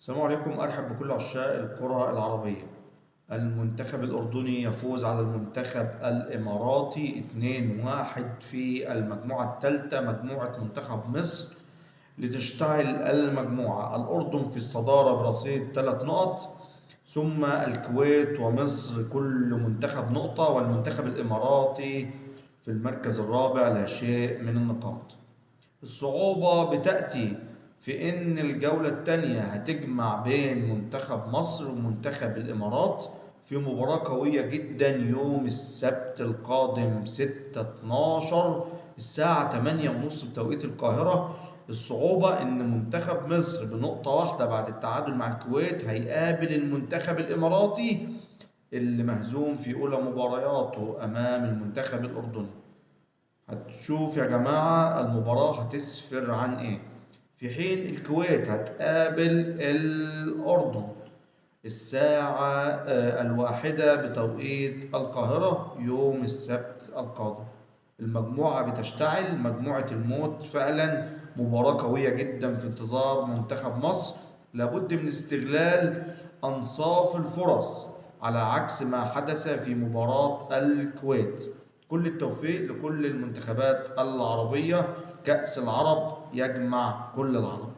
السلام عليكم، أرحب بكل عشاق الكرة العربية. المنتخب الأردني يفوز على المنتخب الإماراتي 2-1 في المجموعة الثالثة، مجموعة منتخب مصر. لتشتعل المجموعة الأردن في الصدارة برصيد 3 نقط، ثم الكويت ومصر كل منتخب نقطة، والمنتخب الإماراتي في المركز الرابع لا شيء من النقاط. الصعوبة بتأتي في إن الجولة التانية هتجمع بين منتخب مصر ومنتخب الإمارات في مباراة قوية جدا يوم السبت القادم 6/12 الساعة 8:30 بتوقيت القاهرة. الصعوبة إن منتخب مصر بنقطة واحدة بعد التعادل مع الكويت هيقابل المنتخب الإماراتي اللي مهزوم في أولى مبارياته أمام المنتخب الأردني. هتشوف يا جماعة المباراة هتسفر عن ايه. في حين الكويت هتقابل الأردن الساعة 1 بتوقيت القاهرة يوم السبت القادم. المجموعة بتشتعل، مجموعة الموت فعلا. مباراة قوية جدا في انتظار منتخب مصر، لابد من استغلال أنصاف الفرص على عكس ما حدث في مباراة الكويت. كل التوفيق لكل المنتخبات العربية. كأس العرب يجمع كل العرب.